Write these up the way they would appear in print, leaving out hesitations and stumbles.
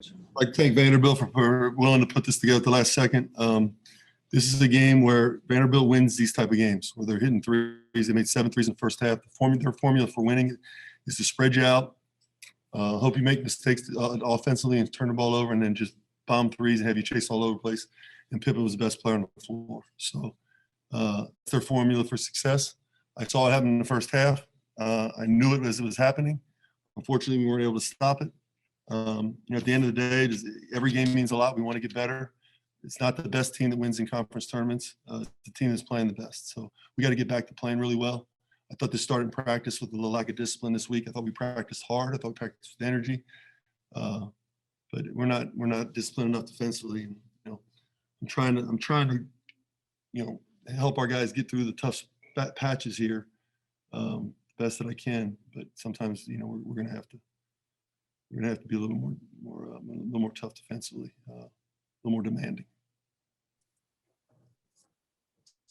I'd like to thank Vanderbilt for willing to put this together at the last second. This is a game where Vanderbilt wins these type of games, where they're hitting threes. They made 7 threes in the first half. Their formula for winning is to spread you out, hope you make mistakes offensively and turn the ball over, and then just bomb threes and have you chase all over the place. And Pippen was the best player on the floor. So that's their formula for success. I saw it happen in the first half. I knew it as it was happening. Unfortunately, we weren't able to stop it. At the end of the day, every game means a lot. We want to get better. It's not the best team that wins in conference tournaments. It's the team that's playing the best. So we got to get back to playing really well. I thought this started in practice with a little lack of discipline this week. I thought we practiced hard. I thought we practiced with energy. But we're not disciplined enough defensively. And, I'm trying to, help our guys get through the tough patches here best that I can. But sometimes, we're going to have to be a little more tough defensively, a little more demanding.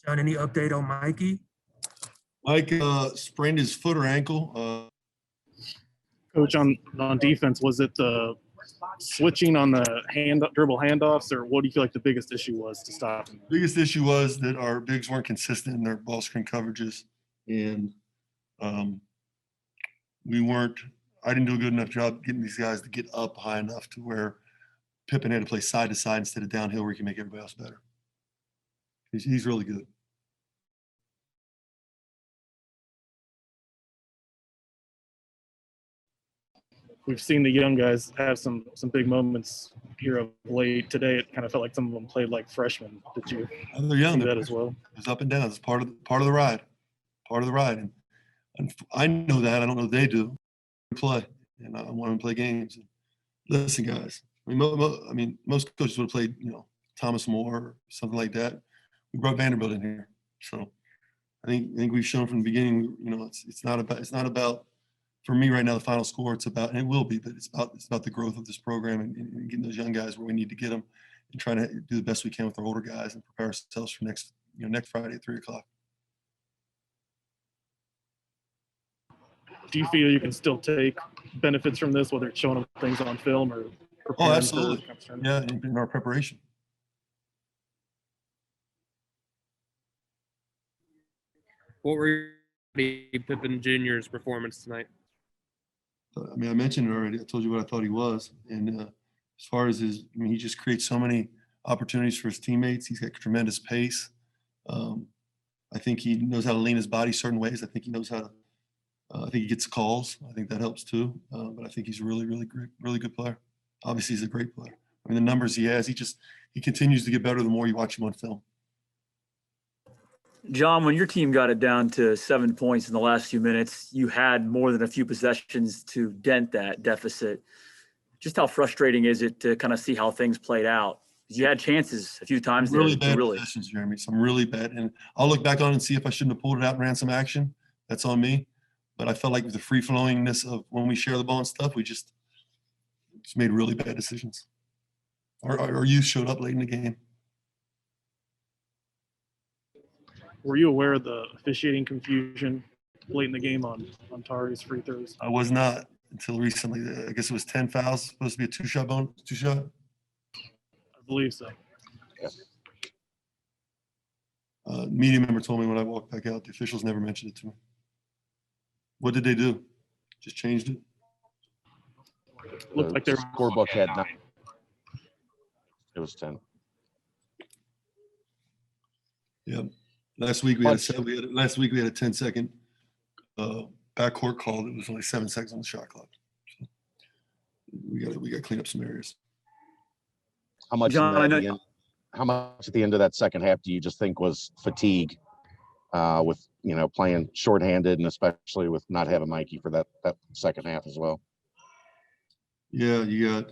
John, any update on Mikey? Mike sprained his foot or ankle. Coach, on defense, was it the switching on the dribble handoffs, or what do you feel like the biggest issue was to stop him? The biggest issue was that our bigs weren't consistent in their ball screen coverages, and I didn't do a good enough job getting these guys to get up high enough to where Pippen had to play side to side instead of downhill where he can make everybody else better. He's really good. We've seen the young guys have some big moments here of late. Today, it kind of felt like some of them played like freshmen. Did you they're young, see that as well? It was up and down. It's part of the ride. And I know that. I don't know if they do. Play, and I want them to play games. And listen, guys. Most coaches would have played, Thomas More or something like that. We brought Vanderbilt in here, so I think we've shown from the beginning. It's not about for me right now the final score. It's about, and it will be, but it's about the growth of this program and getting those young guys where we need to get them, and trying to do the best we can with our older guys and prepare ourselves for next Friday at 3:00. Do you feel you can still take benefits from this, whether it's showing them things on film or preparing? Oh, absolutely. Yeah, in our preparation. What were Pippen Jr.'s performance tonight? I mentioned it already. I told you what I thought he was. And as far as he just creates so many opportunities for his teammates. He's got tremendous pace. I think he knows how to lean his body certain ways. I think he knows how to I think he gets calls. I think that helps too. But I think he's a really, really great, really good player. Obviously, he's a great player. The numbers he has, he continues to get better the more you watch him on film. John, when your team got it down to 7 points in the last few minutes, you had more than a few possessions to dent that deficit. Just how frustrating is it to kind of see how things played out? You had chances a few times. Really bad possessions, Jeremy. Some really bad. And I'll look back on it and see if I shouldn't have pulled it out and ran some action. That's on me. But I felt like with the free-flowingness of when we share the ball and stuff, we just made really bad decisions. Our youth showed up late in the game. Were you aware of the officiating confusion late in the game on Tari's free throws? I was not until recently. I guess it was 10 fouls. Supposed to be a two-shot. I believe so. Yeah. Media member told me when I walked back out, the officials never mentioned it to me. What did they do? Just changed it? Looked like their scorebook had 9. It was 10. Yeah. Last week we had a 10-second backcourt call. It was only 7 seconds on the shot clock. So we got to clean up some areas. How much at the end of that second half do you just think was fatigue with playing shorthanded, and especially with not having Mikey for that second half as well? Yeah, you got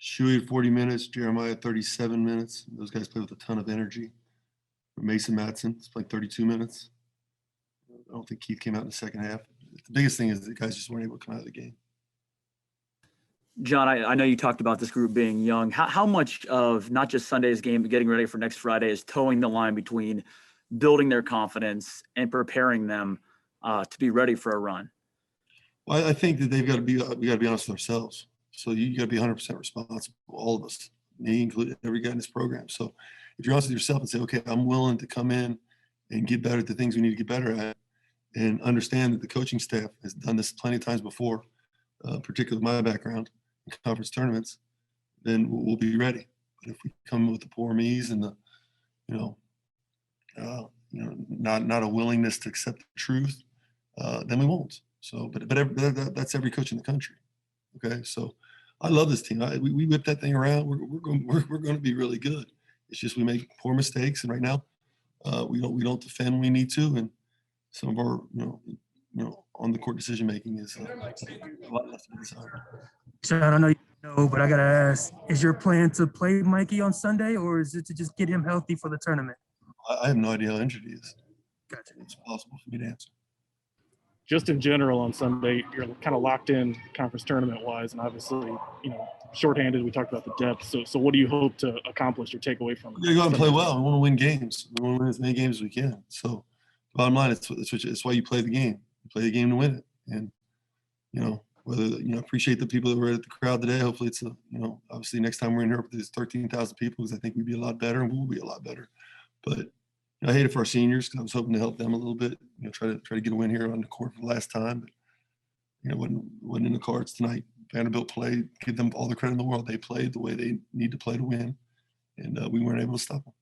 Shuey at 40 minutes, Jeremiah at 37 minutes. Those guys play with a ton of energy. Mason Matson is playing 32 minutes. I don't think Keith came out in the second half. The biggest thing is the guys just weren't able to come out of the game. John, I know you talked about this group being young. How much of not just Sunday's game, but getting ready for next Friday is towing the line between building their confidence and preparing them to be ready for a run? Well, I think that we got to be honest with ourselves. So you got to be 100% responsible, all of us, me included, every guy in this program. So if you're honest with yourself and say, okay, I'm willing to come in and get better at the things we need to get better at, and understand that the coaching staff has done this plenty of times before, particularly with my background in conference tournaments, then we'll be ready. But if we come with the poor me's and the, not a willingness to accept the truth, then we won't. So, but that's every coach in the country. Okay, so I love this team. We whip that thing around. We're going to be really good. It's just we make poor mistakes, and right now we don't defend when we need to, and some of our on the court decision making is a lot less than desired. Sean, I know you know, but I gotta ask: is your plan to play Mikey on Sunday, or is it to just get him healthy for the tournament? I have no idea how injured he is. Gotcha. It's possible for me to answer. Just in general on Sunday, you're kind of locked in conference tournament wise, and obviously, shorthanded. We talked about the depth. So what do you hope to accomplish or take away from it? We gotta go out and play well. We want to win games. We want to win as many games as we can. So, bottom line, it's why you play the game. You play the game to win it. And appreciate the people that were at the crowd today. Hopefully, it's obviously next time we're in here with these 13,000 people, because I think we'd be a lot better and we'll be a lot better. But I hate it for our seniors because I was hoping to help them a little bit. Try to get a win here on the court for the last time. But wasn't in the cards tonight. Vanderbilt played. Give them all the credit in the world. They played the way they need to play to win, and we weren't able to stop them.